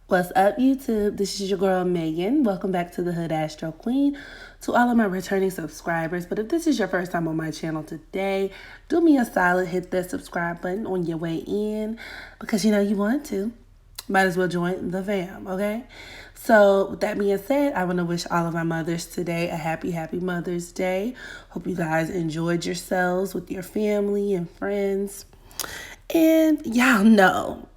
What's up, YouTube? This is your girl, Megan. Welcome back to the Hood Astro Queen. To all of my returning subscribers, but if this is your first time on my channel today, do me a solid, hit that subscribe button on your way in because you know you want to. Might as well join the fam, okay? So with that being said, I want to wish all of my mothers today a happy Mother's Day. Hope you guys enjoyed yourselves with your family and friends. And y'all know,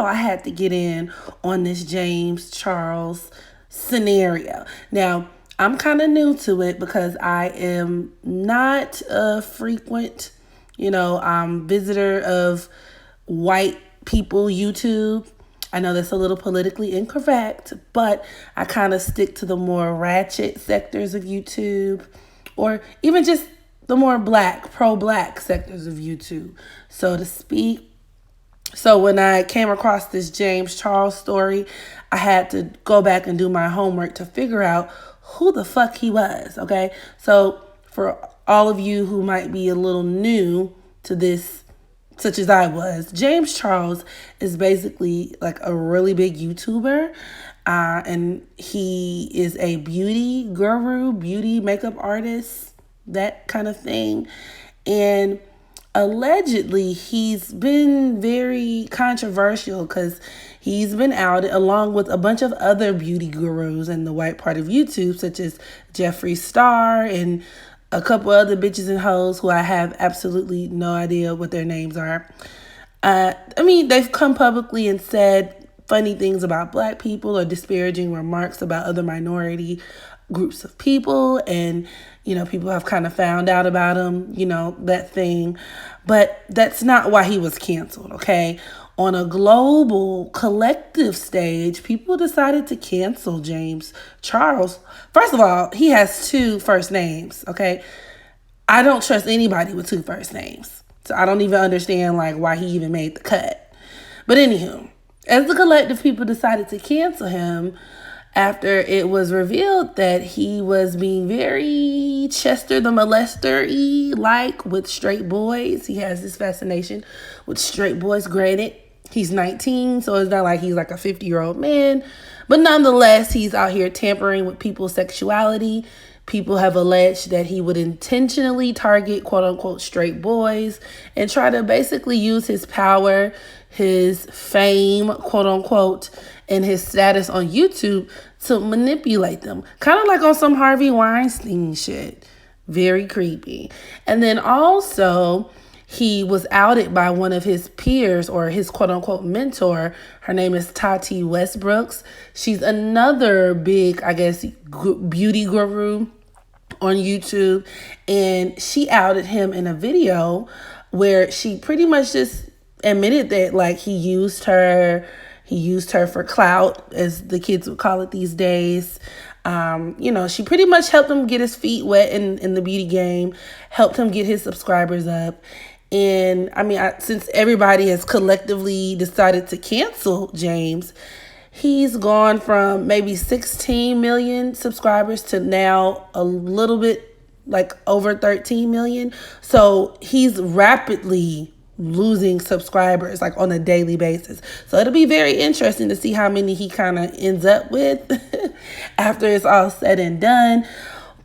I had to get in on this James Charles scenario. Now, I'm kind of new to it because I am not a frequent, visitor of white people YouTube. I know that's a little politically incorrect, but I kind of stick to the more ratchet sectors of YouTube, or even just the more pro-black sectors of YouTube, so to speak. So when I came across this James Charles story, I had to go back and do my homework to figure out who the fuck he was, okay? So for all of you who might be a little new to this, such as I was, James Charles is basically like a really big YouTuber. And he is a beauty guru, beauty makeup artist, that kind of thing. And allegedly, he's been very controversial because he's been outed along with a bunch of other beauty gurus in the white part of YouTube, such as Jeffree Star and a couple other bitches and hoes who I have absolutely no idea what their names are. They've come publicly and said funny things about black people or disparaging remarks about other minority groups of people, and people have kind of found out about him, that thing. But that's not why he was canceled, okay? On a global collective stage, people decided to cancel James Charles. First of all, he has two first names, okay? I don't trust anybody with two first names, so I don't even understand why he even made the cut. But anywho, as the collective people decided to cancel him, after it was revealed that he was being very Chester the Molester-y with straight boys. He has this fascination with straight boys. Granted, he's 19, so it's not like he's like a 50-year-old man. But nonetheless, he's out here tampering with people's sexuality. People have alleged that he would intentionally target quote-unquote straight boys and try to basically use his power, his fame, quote-unquote, and his status on YouTube to manipulate them. Kind of like on some Harvey Weinstein shit. Very creepy. And then also, he was outed by one of his peers or his quote-unquote mentor. Her name is Tati Westbrooks. She's another big, beauty guru on YouTube. And she outed him in a video where she pretty much just admitted that he used her for clout, as the kids would call it these days. She pretty much helped him get his feet wet in the beauty game, helped him get his subscribers up. And since everybody has collectively decided to cancel James, he's gone from maybe 16 million subscribers to now a little bit over 13 million. So he's rapidly losing subscribers on a daily basis. So it'll be very interesting to see how many he kind of ends up with after it's all said and done.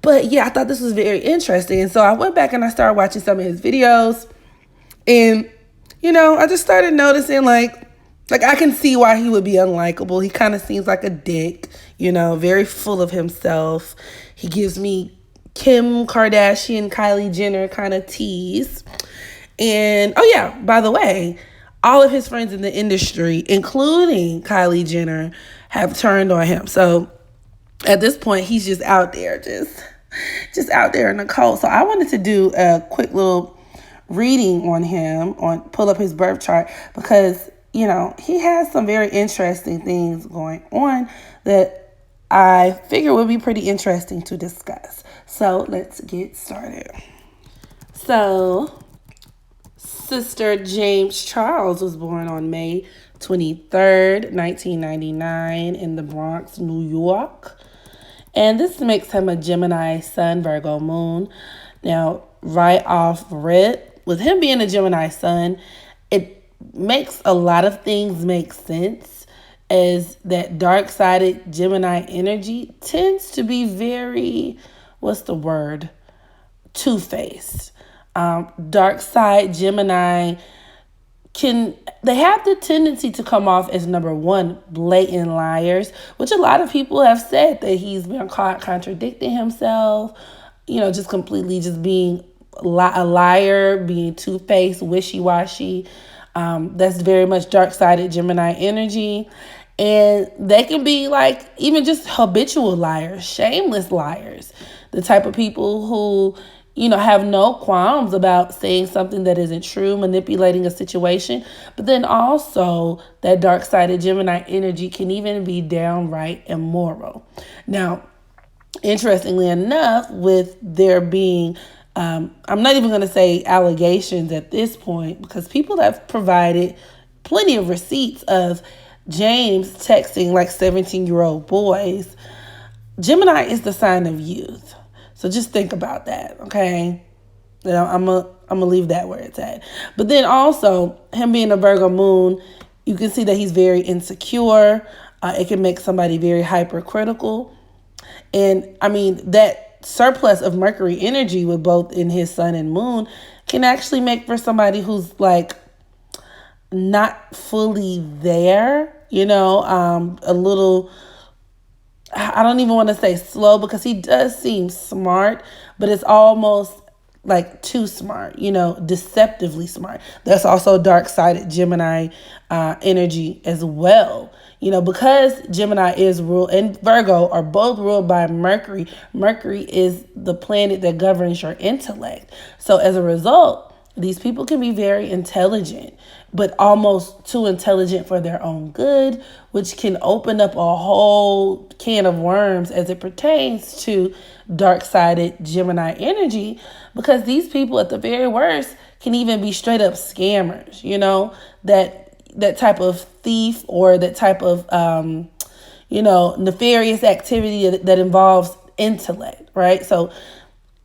But yeah, I thought this was very interesting. And so I went back and I started watching some of his videos. And, I just started noticing I can see why he would be unlikable. He kind of seems like a dick, very full of himself. He gives me Kim Kardashian, Kylie Jenner kind of tease. And, oh yeah, by the way, all of his friends in the industry, including Kylie Jenner, have turned on him. So at this point, he's just out there, just out there in the cold. So I wanted to do a quick little reading on him, pull up his birth chart, because, he has some very interesting things going on that I figure would be pretty interesting to discuss. So let's get started. So Sister James Charles was born on May 23rd, 1999 in the Bronx, New York. And this makes him a Gemini Sun, Virgo Moon. Now, right off rip, with him being a Gemini Sun, it makes a lot of things make sense. as that dark-sided Gemini energy tends to be very, what's the word? Two-faced. Dark side Gemini they have the tendency to come off as, number one, blatant liars, which a lot of people have said that he's been caught contradicting himself, just completely just being a liar, being two-faced, wishy-washy. That's very much dark-sided Gemini energy. And they can be like even just habitual liars, shameless liars, the type of people who have no qualms about saying something that isn't true, manipulating a situation. But then also that dark-sided Gemini energy can even be downright immoral. Now, interestingly enough, with there being, I'm not even going to say allegations at this point, because people have provided plenty of receipts of James texting like 17-year-old boys. Gemini is the sign of youth. So just think about that, okay? I'm gonna leave that where it's at. But then also, him being a Virgo moon, you can see that he's very insecure. It can make somebody very hypercritical. And I mean, that surplus of Mercury energy with both in his sun and moon can actually make for somebody who's like not fully there, a little, I don't even want to say slow, because he does seem smart, but it's almost like too smart, deceptively smart. That's also dark-sided Gemini energy as well. Because Gemini is ruled and Virgo are both ruled by Mercury. Mercury is the planet that governs your intellect. So as a result, these people can be very intelligent, but almost too intelligent for their own good, which can open up a whole can of worms as it pertains to dark-sided Gemini energy, because these people at the very worst can even be straight up scammers, that type of thief or that type of, nefarious activity that involves intellect, right? So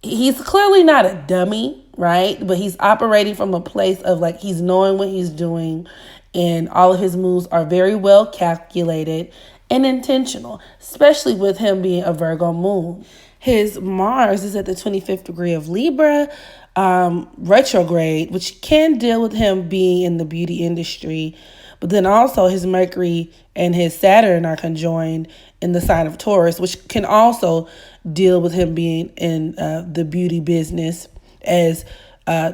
he's clearly not a dummy, right? But he's operating from a place of like he's knowing what he's doing, and all of his moves are very well calculated and intentional, especially with him being a Virgo moon. His Mars is at the 25th degree of Libra, retrograde, which can deal with him being in the beauty industry. But then also his Mercury and his Saturn are conjoined in the sign of Taurus, which can also deal with him being in the beauty business, as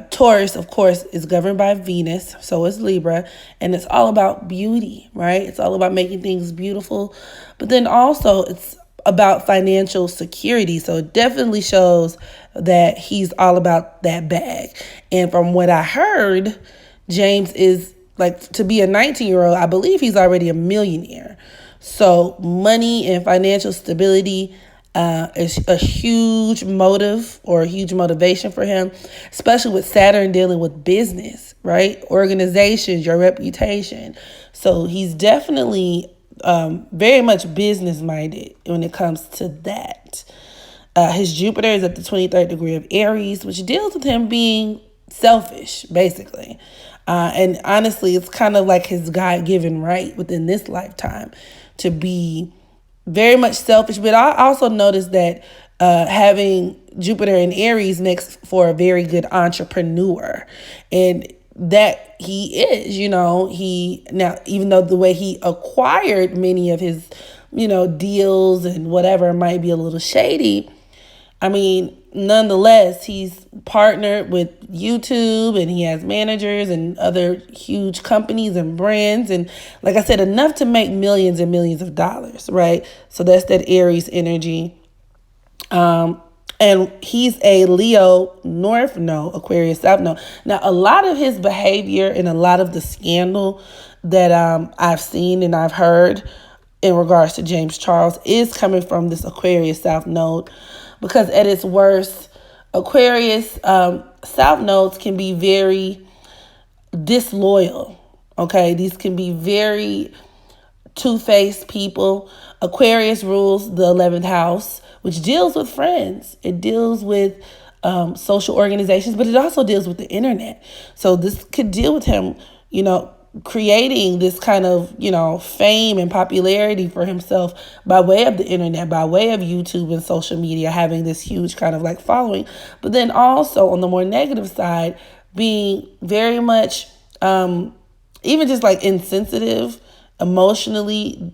Taurus, of course, is governed by Venus. So is Libra. And it's all about beauty, right? It's all about making things beautiful. But then also it's about financial security. So it definitely shows that he's all about that bag. And from what I heard, James is like, to be a 19-year-old, I believe he's already a millionaire. So money and financial stability is a huge motive or a huge motivation for him, especially with Saturn dealing with business, right? Organizations, your reputation. So he's definitely very much business-minded when it comes to that. His Jupiter is at the 23rd degree of Aries, which deals with him being selfish, basically. And honestly, it's kind of like his God-given right within this lifetime to be very much selfish. But I also noticed that having Jupiter in Aries makes for a very good entrepreneur. And that he is, now, even though the way he acquired many of his, deals and whatever might be a little shady, I mean, nonetheless, he's partnered with YouTube and he has managers and other huge companies and brands. And like I said, enough to make millions and millions of dollars, right? So that's that Aries energy. And he's a Leo North Node, Aquarius South Node. Now, a lot of his behavior and a lot of the scandal that I've seen and I've heard in regards to James Charles is coming from this Aquarius South Node. Because at its worst, Aquarius South Nodes can be very disloyal, okay? These can be very two-faced people. Aquarius rules the 11th house, which deals with friends. It deals with social organizations, but it also deals with the internet. So this could deal with him, creating this kind of, fame and popularity for himself by way of the internet, by way of YouTube and social media, having this huge kind of like following. But then also on the more negative side, being very much even just like insensitive, emotionally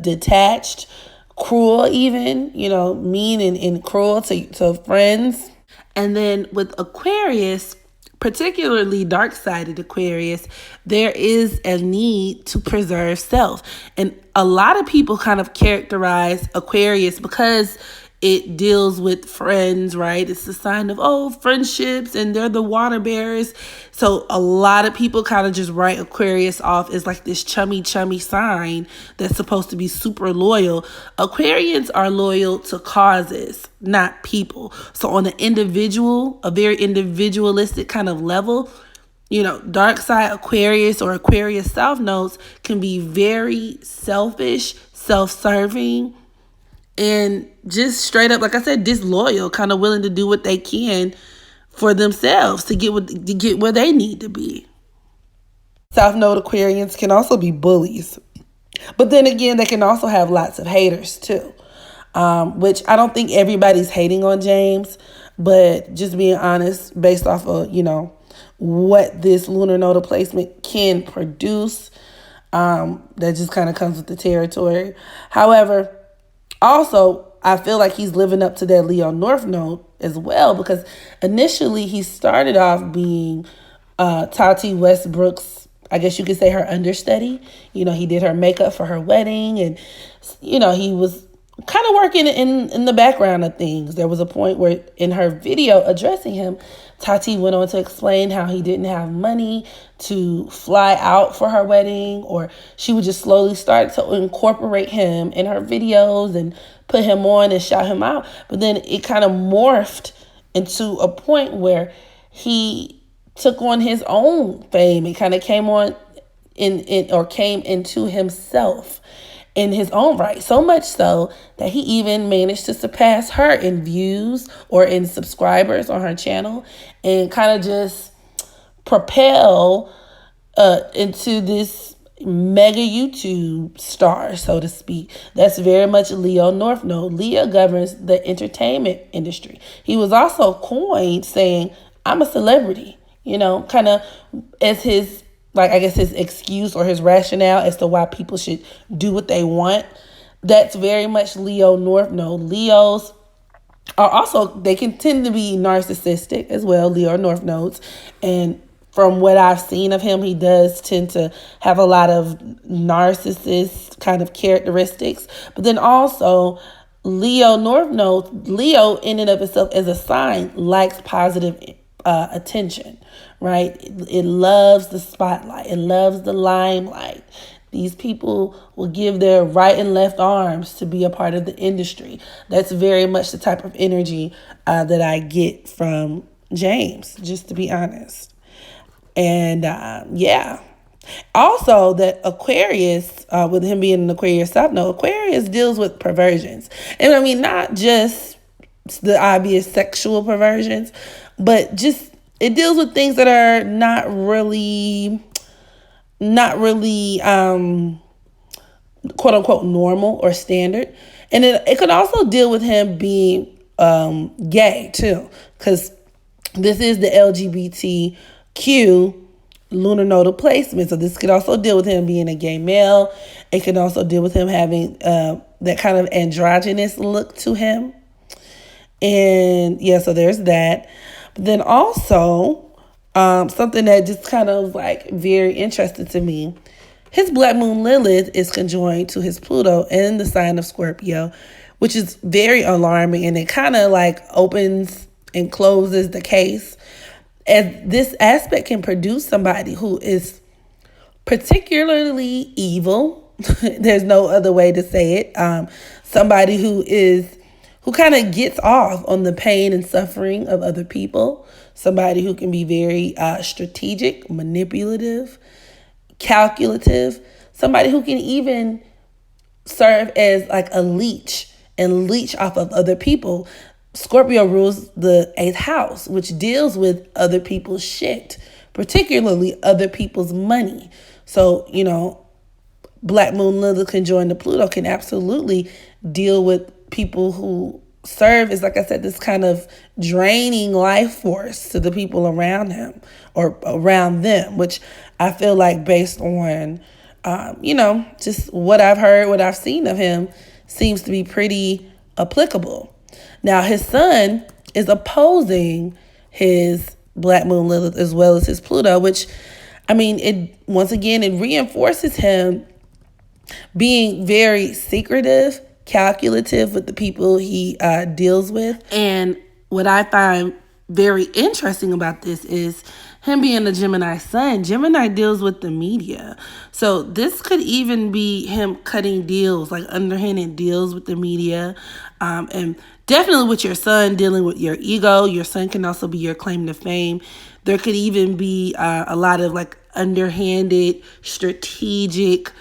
detached, cruel even, mean and cruel to friends. And then with Aquarius, particularly dark-sided Aquarius, there is a need to preserve self. And a lot of people kind of characterize Aquarius because it deals with friends, right? It's a sign of, friendships, and they're the water bearers. So a lot of people kind of just write Aquarius off as like this chummy sign that's supposed to be super loyal. Aquarians are loyal to causes, not people. So on a very individualistic kind of level, dark side Aquarius or Aquarius South Nodes can be very selfish, self-serving, and just straight up, like I said, disloyal, kind of willing to do what they can for themselves to get where they need to be. South Node Aquarians can also be bullies. But then again, they can also have lots of haters too, which I don't think everybody's hating on James, but just being honest, based off of, what this lunar nodal placement can produce, that just kind of comes with the territory. However, also, I feel like he's living up to that Leo North Node as well, because initially he started off being Tati Westbrook's, I guess you could say, her understudy. He did her makeup for her wedding, and, he was kind of working in the background of things. There was a point where in her video addressing him, Tati went on to explain how he didn't have money to fly out for her wedding, or she would just slowly start to incorporate him in her videos and put him on and shout him out. But then it kind of morphed into a point where he took on his own fame. It kind of came into himself in his own right, so much so that he even managed to surpass her in views or in subscribers on her channel, and kind of just propel into this mega YouTube star, so to speak. That's very much Leo North Node. Leo governs the entertainment industry. He was also coined saying, "I'm a celebrity," kind of as his, his excuse or his rationale as to why people should do what they want. That's very much Leo North Node. Leos are also, they can tend to be narcissistic as well, Leo North Nodes. And from what I've seen of him, he does tend to have a lot of narcissist kind of characteristics. But then also, Leo North Node, Leo in and of itself as a sign likes positive attention, right? It loves the spotlight. It loves the limelight. These people will give their right and left arms to be a part of the industry. That's very much the type of energy that I get from James, just to be honest. And also that Aquarius, with him being an Aquarius South Node, Aquarius deals with perversions. And I mean, not just the obvious sexual perversions, but just it deals with things that are not really quote unquote normal or standard. And it could also deal with him being gay too, because this is the LGBTQ lunar nodal placement. So this could also deal with him being a gay male. It can also deal with him having that kind of androgynous look to him. And so there's that. But then also something that just kind of like very interesting to me, his Black Moon Lilith is conjoined to his Pluto in the sign of Scorpio, which is very alarming, and it kind of like opens and closes the case, as this aspect can produce somebody who is particularly evil. There's no other way to say it. Somebody who kind of gets off on the pain and suffering of other people. Somebody who can be very strategic, manipulative, calculative. Somebody who can even serve as like a leech and leech off of other people. Scorpio rules the 8th house, which deals with other people's shit, particularly other people's money. So, Black Moon Lilith conjoined to Pluto can absolutely deal with people who serve as, like I said, this kind of draining life force to the people around him or around them, which I feel like based on, just what I've heard, what I've seen of him seems to be pretty applicable. Now, his sun is opposing his Black Moon Lilith as well as his Pluto, which, it reinforces him being very secretive, calculative with the people he deals with. And what I find very interesting about this is him being a Gemini sun. Gemini deals with the media. So this could even be him cutting deals, like underhanded deals with the media. And definitely with your sun, dealing with your ego. Your sun can also be your claim to fame. There could even be a lot of like underhanded, strategic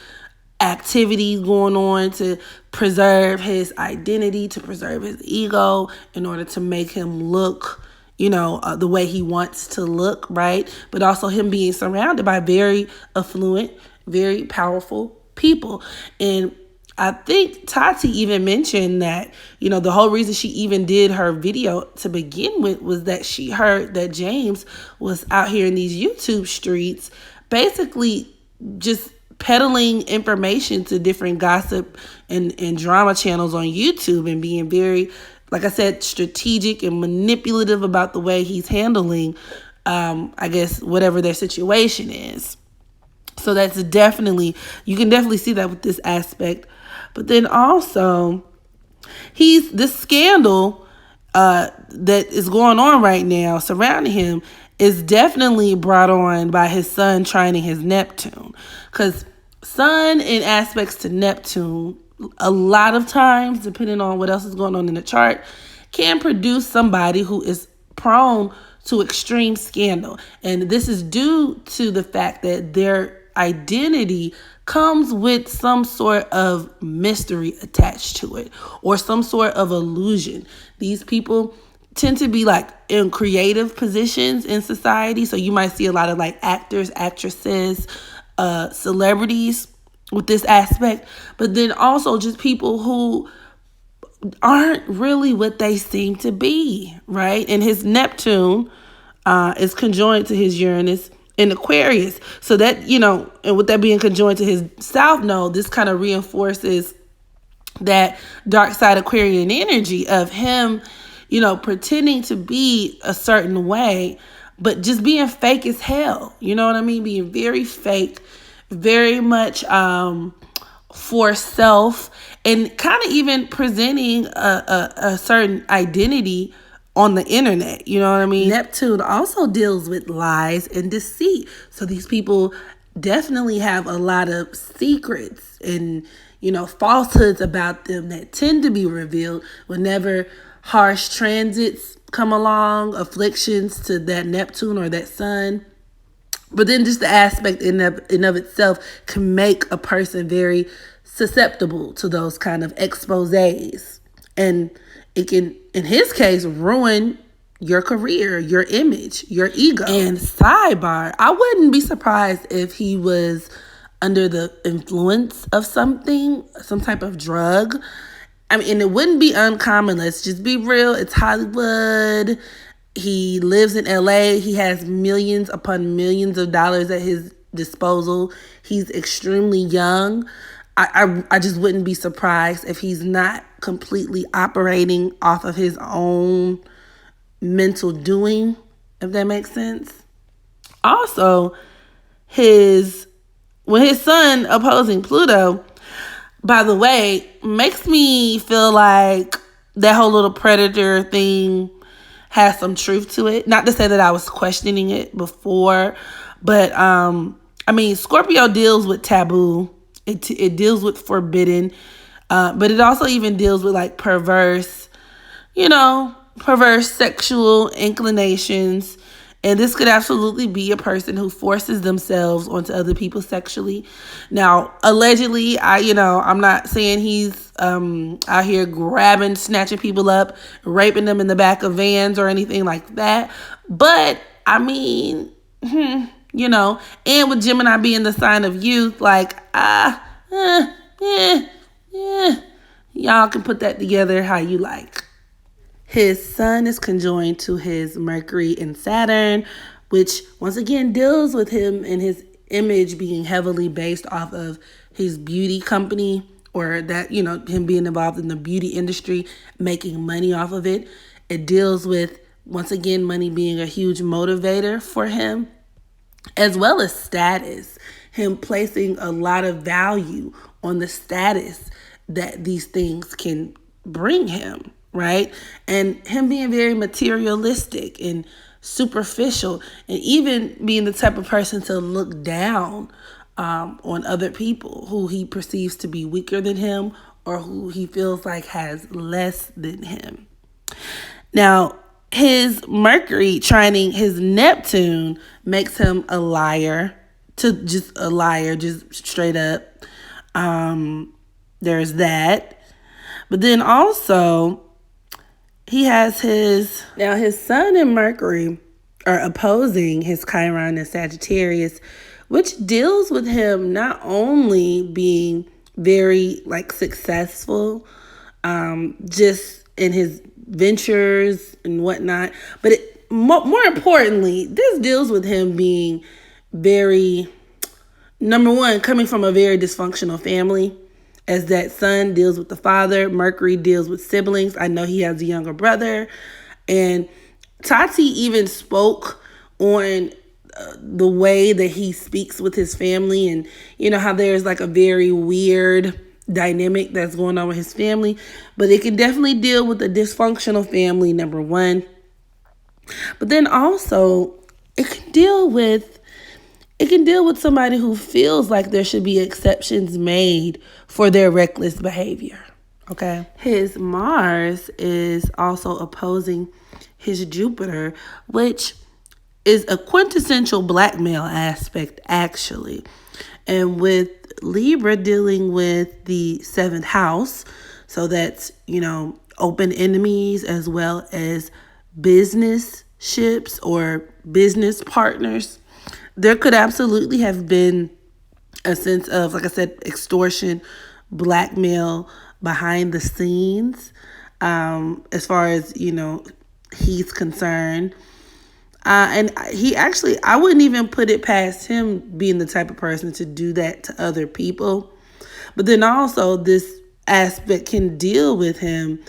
activities going on to preserve his identity, to preserve his ego in order to make him look, the way he wants to look, right? But also him being surrounded by very affluent, very powerful people. And I think Tati even mentioned that, the whole reason she even did her video to begin with was that she heard that James was out here in these YouTube streets basically just peddling information to different gossip and drama channels on YouTube and being very, like I said, strategic and manipulative about the way he's handling, whatever their situation is. So that's you can definitely see that with this aspect. But then also, this scandal that is going on right now surrounding him is definitely brought on by his sun trining his Neptune. Because sun in aspects to Neptune, a lot of times, depending on what else is going on in the chart, can produce somebody who is prone to extreme scandal. And this is due to the fact that their identity comes with some sort of mystery attached to it or some sort of illusion. These people tend to be like in creative positions in society. So you might see a lot of like actors, actresses, celebrities with this aspect, but then also just people who aren't really what they seem to be, right? And his Neptune is conjoined to his Uranus in Aquarius. So that, and with that being conjoined to his South Node, this kind of reinforces that dark side Aquarian energy of him, pretending to be a certain way, but just being fake as hell. You know what I mean? Being very fake, very much for self, and kind of even presenting a certain identity on the internet. You know what I mean? Neptune also deals with lies and deceit. So these people definitely have a lot of secrets and, falsehoods about them that tend to be revealed whenever harsh transits come along, afflictions to that Neptune or that sun. But then just the aspect in of itself can make a person very susceptible to those kind of exposés. And it can, in his case, ruin your career, your image, your ego. And sidebar, I wouldn't be surprised if he was under the influence of something, some type of drug. And it wouldn't be uncommon. Let's just be real. It's Hollywood. He lives in LA. He has millions upon millions of dollars at his disposal. He's extremely young. I just wouldn't be surprised if he's not completely operating off of his own mental doing, if that makes sense. Also, when his sun opposing Pluto, by the way, makes me feel like that whole little predator thing has some truth to it. Not to say that I was questioning it before, but Scorpio deals with taboo. It deals with forbidden, but it also even deals with like perverse sexual inclinations. And this could absolutely be a person who forces themselves onto other people sexually. Now, allegedly, I'm not saying he's out here grabbing, snatching people up, raping them in the back of vans or anything like that. But and with Gemini being the sign of youth, like, y'all can put that together how you like. His sun is conjoined to his Mercury and Saturn, which once again deals with him and his image being heavily based off of his beauty company, or that, him being involved in the beauty industry, making money off of it. It deals with, once again, money being a huge motivator for him, as well as status, him placing a lot of value on the status that these things can bring him, right? And him being very materialistic and superficial, and even being the type of person to look down on other people who he perceives to be weaker than him, or who he feels like has less than him. Now, his Mercury trining his Neptune makes him a liar, just straight up. There's that. But then also, he has his Sun and Mercury are opposing his Chiron and Sagittarius, which deals with him not only being very successful, just in his ventures and whatnot, but more importantly, this deals with him being very, number one, coming from a very dysfunctional family, as that Sun deals with the father, Mercury deals with siblings. I know he has a younger brother, and Tati even spoke on the way that he speaks with his family, and how there's a very weird dynamic that's going on with his family, but it can definitely deal with a dysfunctional family, number one. But then also it can deal with somebody who feels like there should be exceptions made for their reckless behavior. Okay. His Mars is also opposing his Jupiter, which is a quintessential blackmail aspect, actually. And with Libra dealing with the 7th house, so that's, open enemies, as well as business ships or business partners, there could absolutely have been a sense of, like I said, extortion, blackmail behind the scenes, as far as, he's concerned. And I wouldn't even put it past him being the type of person to do that to other people. But then also this aspect can deal with him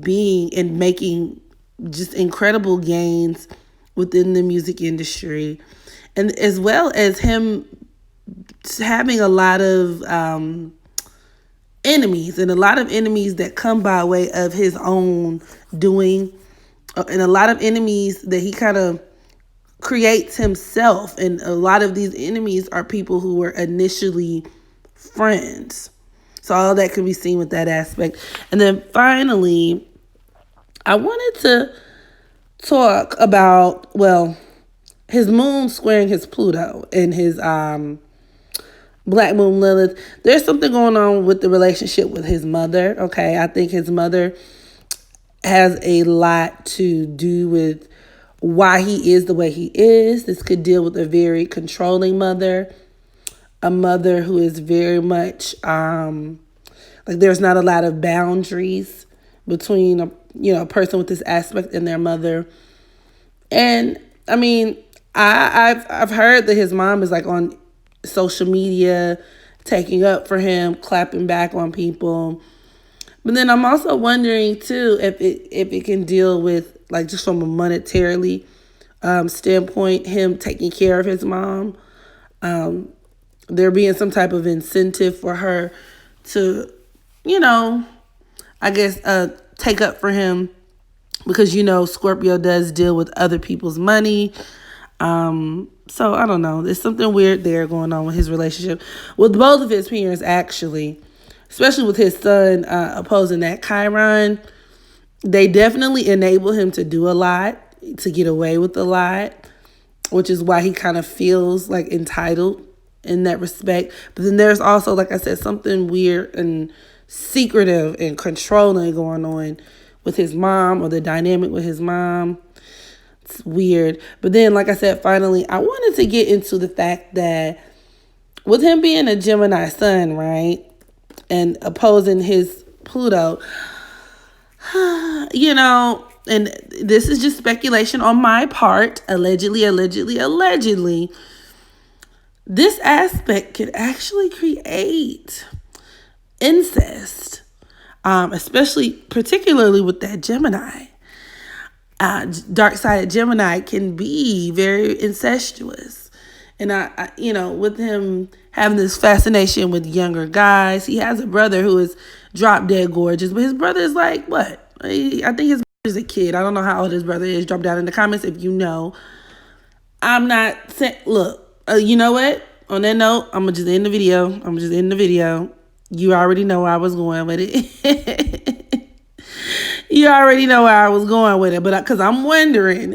being and making just incredible gains within the music industry, and as well as him having a lot of enemies, and a lot of enemies that come by way of his own doing, and a lot of enemies that he kind of creates himself. And a lot of these enemies are people who were initially friends. So all that can be seen with that aspect. And then finally, I wanted to talk about, his moon squaring his Pluto and his Black Moon Lilith. There's something going on with the relationship with his mother. Okay, I think his mother has a lot to do with why he is the way he is. This could deal with a very controlling mother, a mother who is very much there's not a lot of boundaries between a person with this aspect and their mother. And I mean, I've heard that his mom is on social media taking up for him, clapping back on people. But then I'm also wondering too if it can deal with, just from a monetarily standpoint, him taking care of his mom. There being some type of incentive for her to, take up for him, because Scorpio does deal with other people's money. So I don't know. There's something weird there going on with his relationship with both of his parents, actually, especially with his son opposing that Chiron. They definitely enable him to do a lot, to get away with a lot, which is why he kind of feels entitled in that respect. But then there's also, like I said, something weird and secretive and controlling going on with his mom, or the dynamic with his mom. It's weird. But then, like I said, finally, I wanted to get into the fact that with him being a Gemini sun, right, and opposing his Pluto, you know, and this is just speculation on my part, allegedly, this aspect could actually create incest, particularly with that Gemini. Dark-sided Gemini can be very incestuous. And with him having this fascination with younger guys, he has a brother who is drop dead gorgeous, but his brother is like, what? I think his brother is a kid. I don't know how old his brother is. Drop down in the comments if you know. I'm not saying, look, you know what? On that note, I'm going to just end the video. You already know where I was going with it. You already know where I was going with it, but because I'm wondering,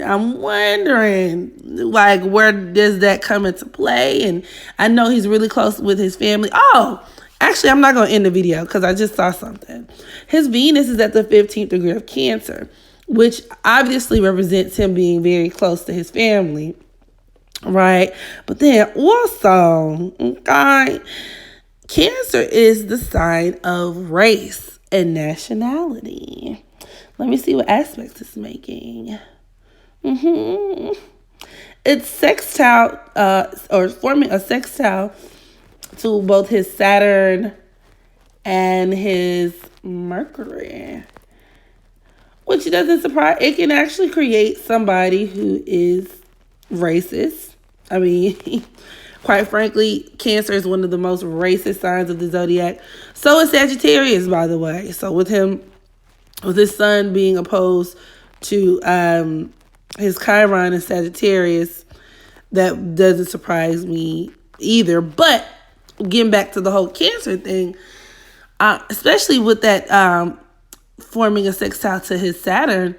like, where does that come into play? And I know he's really close with his family. Oh, actually, I'm not going to end the video because I just saw something. His Venus is at the 15th degree of Cancer, which obviously represents him being very close to his family, right? But then also, okay, Cancer is the sign of race and nationality. Let me see what aspects it's making. It's sextile, or forming a sextile to both his Saturn and his Mercury, which doesn't surprise. It can actually create somebody who is racist. I mean, quite frankly, Cancer is one of the most racist signs of the zodiac. So is Sagittarius, by the way. So with his sun being opposed to his Chiron in Sagittarius, that doesn't surprise me either. But getting back to the whole Cancer thing, especially with that forming a sextile to his Saturn,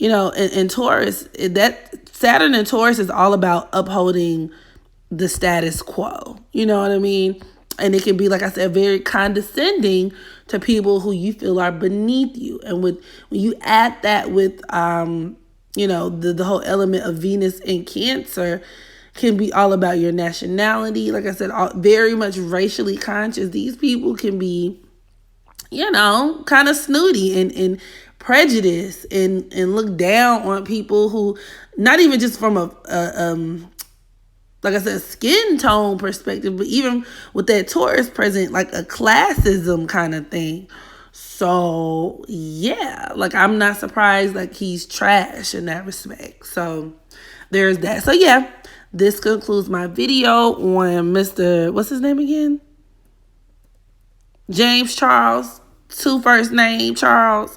in Taurus, that Saturn in Taurus is all about upholding the status quo. You know what I mean? And it can be, like I said, very condescending to people who you feel are beneath you. And when you add that with, the whole element of Venus in Cancer, can be all about your nationality. Like I said, very much racially conscious. These people can be, kind of snooty and prejudice and look down on people who, not even just from like I said, skin tone perspective, but even with that Taurus present, like a classism kind of thing. So, yeah, like I'm not surprised, like he's trash in that respect. So, there's that. So, yeah, this concludes my video on Mr. What's his name again? James Charles, 2 first name Charles.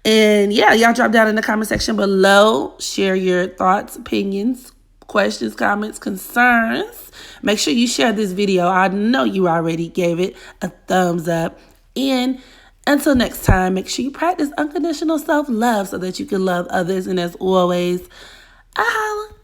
And, yeah, y'all drop down in the comment section below. Share your thoughts, opinions, questions, comments, concerns. Make sure you share this video. I know you already gave it a thumbs up. And until next time, make sure you practice unconditional self-love so that you can love others. And as always, I holla.